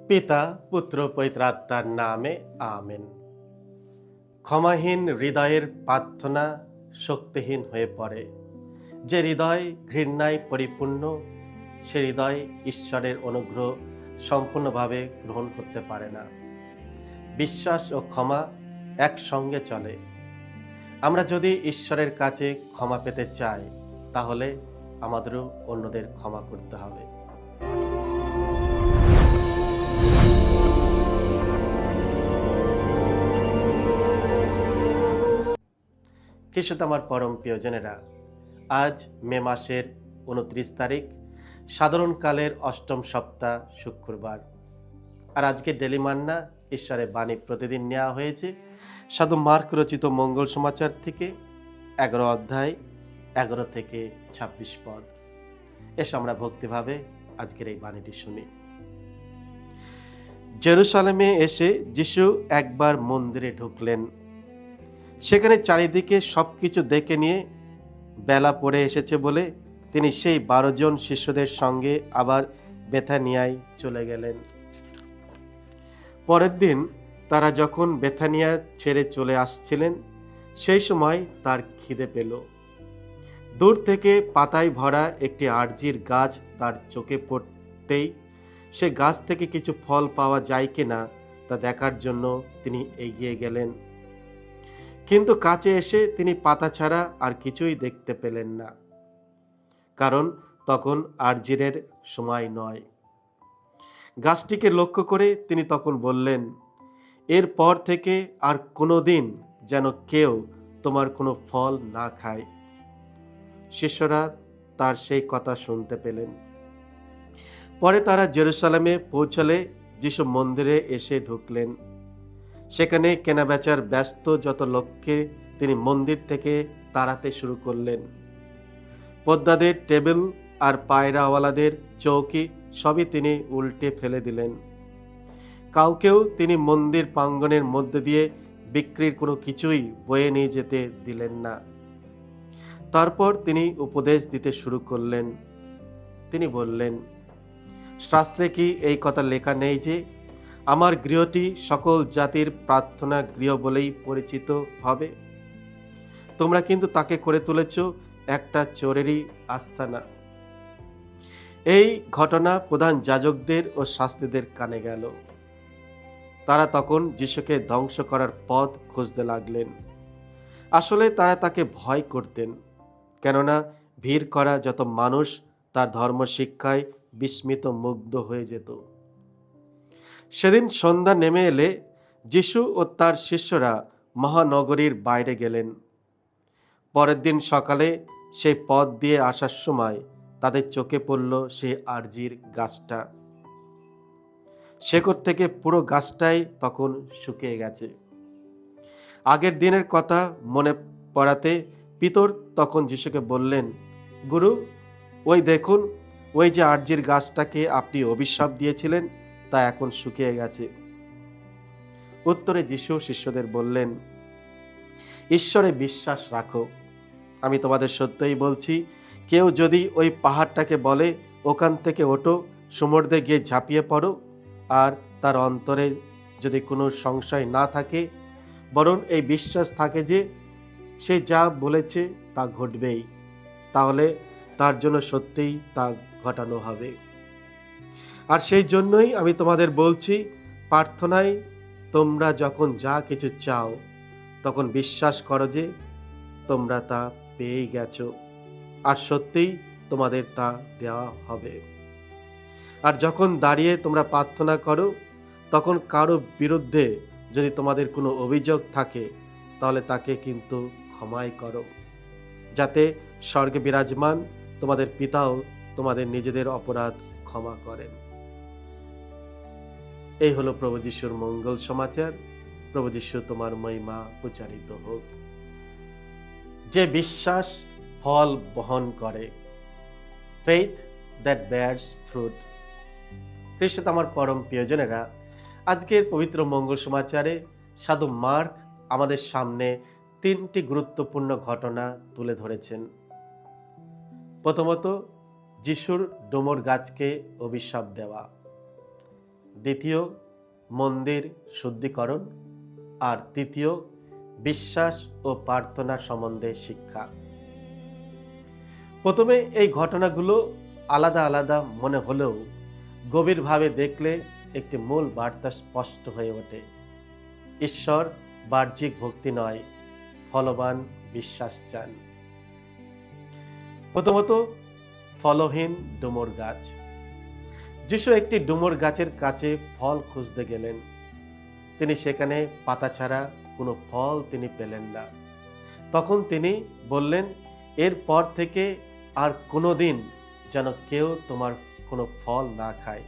পিতা পুত্র পবিত্র আত্মার নামে আমেন। ক্ষমাহীন হৃদয়ের প্রার্থনা শক্তিহীন হয়ে পড়ে। যে হৃদয় ঘৃণায় পরিপূর্ণ, সে হৃদয় ঈশ্বরের অনুগ্রহ সম্পূর্ণভাবে গ্রহণ করতে পারে না। বিশ্বাস ও ক্ষমা একসঙ্গে চলে। আমরা যদি ঈশ্বরের কাছে ক্ষমা পেতে চাই, তাহলে আমাদেরও অন্যদের ক্ষমা করতে হবে। খ্রিস্ট আমার পরম প্রিয়জনেরা, আজ মে মাসের 29 তারিখ, সাধারণকালের অষ্টম সপ্তাহ, শুক্রবার। আর আজকে ডেলি মান্না ঈশ্বরের বাণী প্রতিদিন নেওয়া হয়েছে সাধু মার্ক রচিত মঙ্গল সমাচার থেকে 11 অধ্যায় 11 থেকে 26 পদ। এসো আমরা ভক্তিভাবে আজকের এই বাণীটি শুনি। জেরুসালেমে এসে যিশু একবার মন্দিরে ঢুকলেন। সেখানে চারিদিকে সবকিছু দেখে নিয়ে বেলা পড়ে এসেছে বলে তিনি সেই 12 জন শিষ্যদের সঙ্গে আবার বেথানিয়ায় চলে গেলেন। পরের দিন তারা যখন বেথানিয়া ছেড়ে চলে আসছিলেন, সেই সময় তার খিদে পেল। দূর থেকে পাতায় ভরা একটি আরজির গাছ তার চোখে পড়তেই সে গাছ থেকে কিছু ফল পাওয়া যায় কিনা তা দেখার জন্য তিনি এগিয়ে গেলেন। কিন্তু কাছে এসে তিনি পাতা ছাড়া আর কিছুই দেখতে পেলেন না, কারণ তখন আরজিরের সময় নয়। গাছটিকে লক্ষ্য করে তিনি তখন বললেন, এরপর থেকে আর কোনোদিন যেন কেউ তোমার কোনো ফল না খায়। শিষ্যরা তার সেই কথা শুনতে পেলেন। পরে তারা জেরুসালেমে পৌঁছলে যিশু মন্দিরে এসে ঢুকলেন। সেখানে কেনাবেচার ব্যস্ত যত লোককে তিনি মন্দির থেকে তাড়াতে শুরু করলেন। পদ্মাদের টেবিল আর পায়রাওয়ালাদের চৌকি সবই তিনি উল্টে ফেলে দিলেন। কাউকেও তিনি মন্দির প্রাঙ্গণের মধ্যে দিয়ে বিক্রির কোনো কিছুই বয়ে নিয়ে যেতে দিলেন না। তারপর তিনি উপদেশ দিতে শুরু করলেন। তিনি বললেন, শাস্ত্রে কি এই কথা লেখা নেই যে আমার গৃহটি সকল জাতির প্রার্থনা গৃহ বলেই পরিচিত হবে? তোমরা কিন্তু তাকে করে তুলেছ একটা চোরেরই আস্তানা। এই ঘটনা প্রধান যাজকদের ও শাস্ত্রীদের কানে গেল। তারা তখন যিশুকে ধ্বংস করার পথ খুঁজতে লাগলেন। আসলে তারা তাকে ভয় করতেন, কেননা ভিড় করা যত মানুষ তার ধর্মশিক্ষায় বিস্মিত মুগ্ধ হয়ে যেত। সেদিন সন্ধ্যা নেমে এলে যিশু ও তার শিষ্যরা মহানগরীর বাইরে গেলেন। পরের দিন সকালে সেই পথ দিয়ে আসার সময় তাদের চোখে পড়ল সেই আরজির গাছটা। শেকড় থেকে পুরো গাছটাই তখন শুকিয়ে গেছে। আগের দিনের কথা মনে পড়াতে পিতর তখন যিশুকে বললেন, গুরু, ওই দেখুন, ওই যে আরজির গাছটাকে আপনি অভিশাপ দিয়েছিলেন তা এখন শুকিয়ে গেছে। উত্তরে যিশু শিষ্যদের বললেন, ঈশ্বরে বিশ্বাস রাখো। আমি তোমাদের সত্যই বলছি, কেউ যদি ওই পাহাড়টাকে বলে ওখান থেকে ওঠো, সমুদ্রে গিয়ে ঝাঁপিয়ে পড়ো, আর তার অন্তরে যদি কোনো সংশয় না থাকে, বরং এই বিশ্বাস থাকে যে সে যা বলেছে তা ঘটবেই, তাহলে তার জন্য সত্যিই তা ঘটানো হবে। আর সেই জন্যই আমি তোমাদের বলছি, প্রার্থনায় তোমরা যখন যা কিছু চাও, তখন বিশ্বাস করো যে তোমরা তা পেয়ে গেছো, আর সত্যিই তোমাদের তা দেওয়া হবে। আর যখন দাঁড়িয়ে তোমরা প্রার্থনা করো, তখন কারো বিরুদ্ধে যদি তোমাদের কোনো অভিযোগ থাকে, তাহলে তাকে কিন্তু ক্ষমাই করো, যাতে স্বর্গে বিরাজমান তোমাদের পিতাও তোমাদের নিজেদের অপরাধ ক্ষমা করেন। এই হলো প্রভু যিশুর মঙ্গল সমাচার। প্রভু যিশু তোমার মহিমা প্রচারিত হোক। যে বিশ্বাস ফল বহন করে, ফেইথ দ্যাট বেয়ার্স ফ্রুট। খ্রিস্ট আমার পরম প্রিয়জনেরা, আজকের পবিত্র মঙ্গল সমাচারে সাধু মার্ক আমাদের সামনে 3টি গুরুত্বপূর্ণ ঘটনা তুলে ধরেছেন। প্রথমত, যিশুর ডোমর গাছকে অভিশাপ দেওয়া। দ্বিতীয়, মন্দির শুদ্ধিকরণ, আর তৃতীয়, বিশ্বাস ও প্রার্থনা সম্বন্ধে শিক্ষা। প্রথমে এই ঘটনাগুলো আলাদা আলাদা মনে হলেও গভীরভাবে দেখলে একটি মূল বার্তা স্পষ্ট হয়ে ওঠে। ঈশ্বর বাহ্যিক ভক্তি নয়, ফলবান বিশ্বাস চান। প্রথমত, ফলহীন ডুমুর গাছ। যিশু একটি ডুমুর গাছের কাছে ফল খুঁজতে গেলেন। তিনি সেখানে পাতা ছাড়া কোনো ফল তিনি পেলেন না। তখন তিনি বললেন, এরপর থেকে আর কোনোদিন যেন কেউ তোমার কোনো ফল না খায়।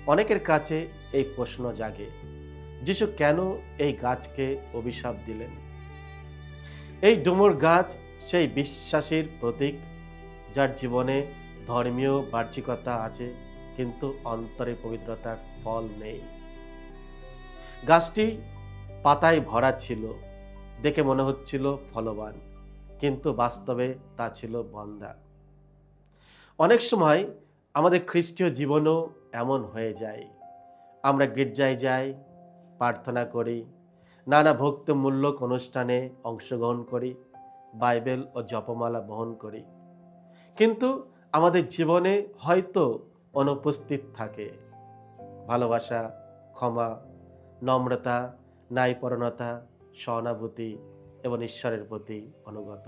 অনেকের কাছে এই প্রশ্ন জাগে, যিশু কেন এই গাছকে অভিশাপ দিলেন? এই ডুমুর গাছ সেই বিশ্বাসীর প্রতীক, যার জীবনে ধর্মীয় বাহ্যিকতা আছে কিন্তু অন্তরে পবিত্রতার ফল নেই। গাছটি পাতায় ভরা ছিল, দেখে মনে হচ্ছিল ফলবান, কিন্তু বাস্তবে তা ছিল বন্ধা। অনেক সময় আমাদের খ্রিস্টীয় জীবনও এমন হয়ে যায়। আমরা গির্জায় যাই, প্রার্থনা করি, নানা ভক্তিমূলক অনুষ্ঠানে অংশগ্রহণ করি, বাইবেল ও জপমালা বহন করি, কিন্তু আমাদের জীবনে হয়তো অনুপস্থিত থাকে ভালোবাসা, ক্ষমা, নম্রতা, ন্যায়পরায়ণতা, সহানুভূতি এবং ঈশ্বরের প্রতি অনুগত।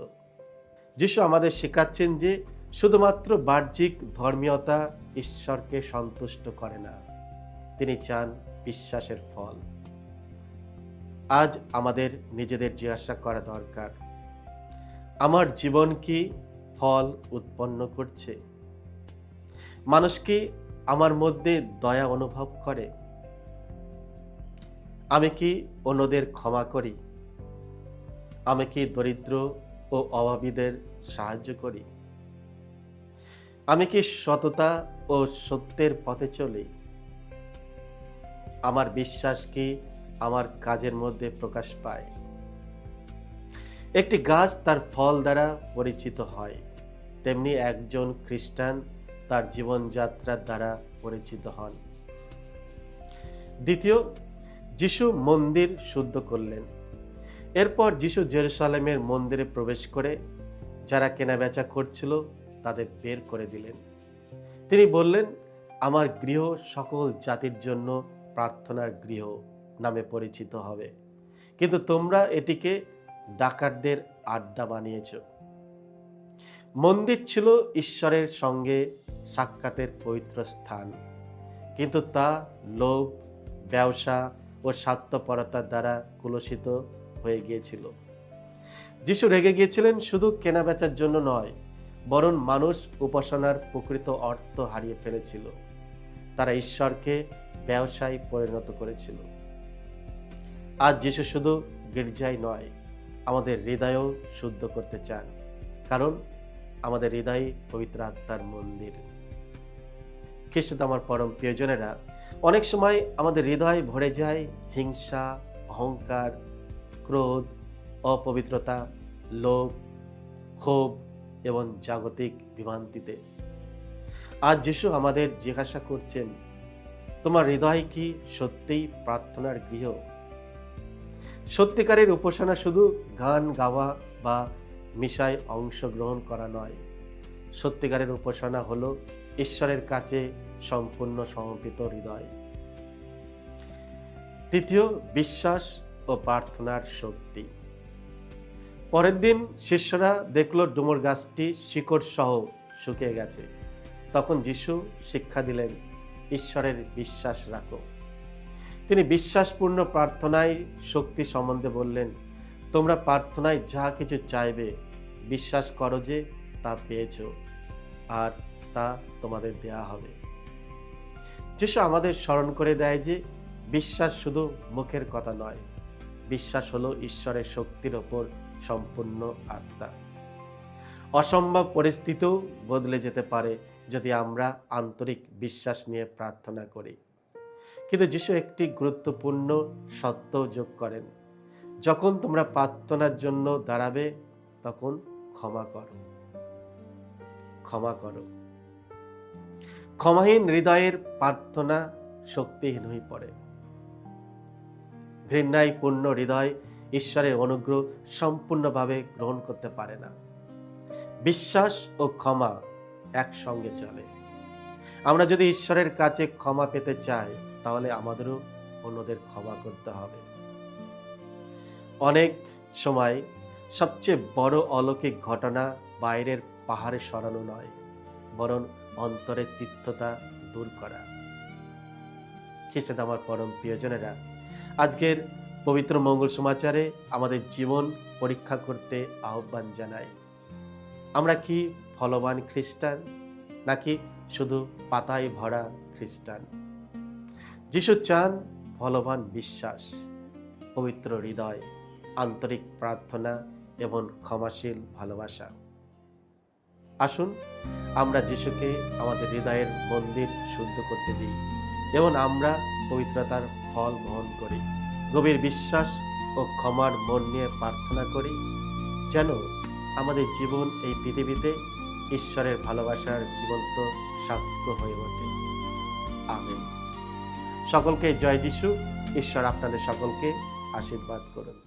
যিশু আমাদের শেখাচ্ছেন যে শুধুমাত্র বাহ্যিক ধর্মীয়তা ঈশ্বরকে সন্তুষ্ট করে না, তিনি চান বিশ্বাসের ফল। আজ আমাদের নিজেদের জিজ্ঞাসা করা দরকার, আমার জীবন কি ফল উৎপন্ন করছে? মানুষ কি আমার মধ্যে দয়া অনুভব করে? আমি কি অন্যদের ক্ষমা করি? আমি কি দরিদ্র ও অভাবীদের সাহায্য করি? আমি কি সততা ও সত্যের পথে চলি? আমার বিশ্বাস কি আমার কাজের মধ্যে প্রকাশ পায়? একটি গাছ তার ফল দ্বারা পরিচিত হয়, তেমনি একজন খ্রিস্টান তার জীবনযাত্রার দ্বারা পরিচিত হন। দ্বিতীয়, যিশু মন্দির শুদ্ধ করলেন। এরপর যিশু জেরুসালেমের মন্দিরে প্রবেশ করে যারা কেনাবেচা করছিল তাদের বের করে দিলেন। তিনি বললেন, আমার গৃহ সকল জাতির জন্য প্রার্থনার গৃহ নামে পরিচিত হবে, কিন্তু তোমরা এটিকে ডাকাতদের আড্ডা বানিয়েছ। মন্দির ছিল ঈশ্বরের সঙ্গে সাক্ষাতের পবিত্র স্থান, কিন্তু তা লোভ, ব্যবসা ও স্বার্থপরতার দ্বারা কলুষিত হয়ে গিয়েছিল। যিশু রেগে গিয়েছিলেন শুধু কেনাবেচার জন্য নয়, বরং মানুষ উপাসনার প্রকৃত অর্থ হারিয়ে ফেলেছিল। তারা ঈশ্বরকে ব্যবসায় পরিণত করেছিল। আজ যিশু শুধু গির্জায় নয়, আমাদের হৃদয়ও শুদ্ধ করতে চান, কারণ আমাদের হৃদয় পবিত্র আত্মার মন্দির। খ্রিস্টতে আমার পরম প্রিয়জনেরা, অনেক সময় আমাদের হৃদয় ভরে যায় হিংসা, অহংকার, ক্রোধ, অপবিত্রতা, লোভ, ক্ষোভ এবং জাগতিক বিভ্রান্তিতে। আজ যিশু আমাদের জিজ্ঞাসা করছেন, তোমার হৃদয় কি সত্যিই প্রার্থনার গৃহ? সত্যিকারের উপাসনা শুধু গান গাওয়া বা মিশায় অংশগ্রহণ করা নয়। সত্যিকারের উপাসনা হলো ঈশ্বরের কাছে সম্পূর্ণ সমর্পিত হৃদয়। তৃতীয়, বিশ্বাস ও প্রার্থনার শক্তি। পরের দিন শিষ্যরা দেখল ডুমুর গাছটি শিকড় সহ শুকিয়ে গেছে। তখন যিশু শিক্ষা দিলেন, ঈশ্বরের বিশ্বাস রাখো। তিনি বিশ্বাসপূর্ণ প্রার্থনায় শক্তি সম্বন্ধে বললেন, তোমরা প্রার্থনায় যা কিছু চাইবে বিশ্বাস করো যে তা পেয়েছ, আর তা তোমাদের দেয়া হবে। যিশু আমাদের স্মরণ করে দেয় যে বিশ্বাস শুধু মুখের কথা নয়, বিশ্বাস হলো ঈশ্বরের শক্তির ওপর সম্পূর্ণ আস্থা। অসম্ভব পরিস্থিতিও বদলে যেতে পারে যদি আমরা আন্তরিক বিশ্বাস নিয়ে প্রার্থনা করি। কিন্তু যিশু একটি গুরুত্বপূর্ণ সত্য যোগ করেন, যখন তোমরা প্রার্থনার জন্য দাঁড়াবে তখন ক্ষমা করো। ক্ষমা করো। ক্ষমাহীন হৃদয়ের প্রার্থনা শক্তিহীন হয়ে পড়ে। ঘৃণায় পূর্ণ হৃদয় ঈশ্বরের অনুগ্রহ সম্পূর্ণভাবে গ্রহণ করতে পারে না। বিশ্বাস ও ক্ষমা একসঙ্গে চলে। আমরা যদি ঈশ্বরের কাছে ক্ষমা পেতে চাই, তাহলে আমাদেরও অন্যদের ক্ষমা করতে হবে। অনেক সময় সবচেয়ে বড় অলৌকিক ঘটনা বাইরের পাহাড়ে সরানো নয়, বরং অন্তরের তিক্ততা দূর করা। খ্রিস্টে আমার পরম প্রিয়জনেরা, আজকের পবিত্র মঙ্গল সমাচারে আমাদের জীবন পরীক্ষা করতে আহ্বান জানাই। আমরা কি ফলবান খ্রিস্টান, নাকি শুধু পাতায় ভরা খ্রিস্টান? যিশু চান ফলবান বিশ্বাস, পবিত্র হৃদয়, আন্তরিক প্রার্থনা এবং ক্ষমাশীল ভালোবাসা। আসুন আমরা যিশুকে আমাদের হৃদয়ের মন্দির শুদ্ধ করতে দিই এবং আমরা পবিত্রতার ফল বহন করি। গভীর বিশ্বাস ও ক্ষমার মন নিয়ে প্রার্থনা করি, যেন আমাদের জীবন এই পৃথিবীতে ঈশ্বরের ভালোবাসার জীবন্ত সাক্ষ্য হয়ে ওঠে। আমেন। সকলকে জয় যিশু। ঈশ্বর আপনাদের সকলকে আশীর্বাদ করুন।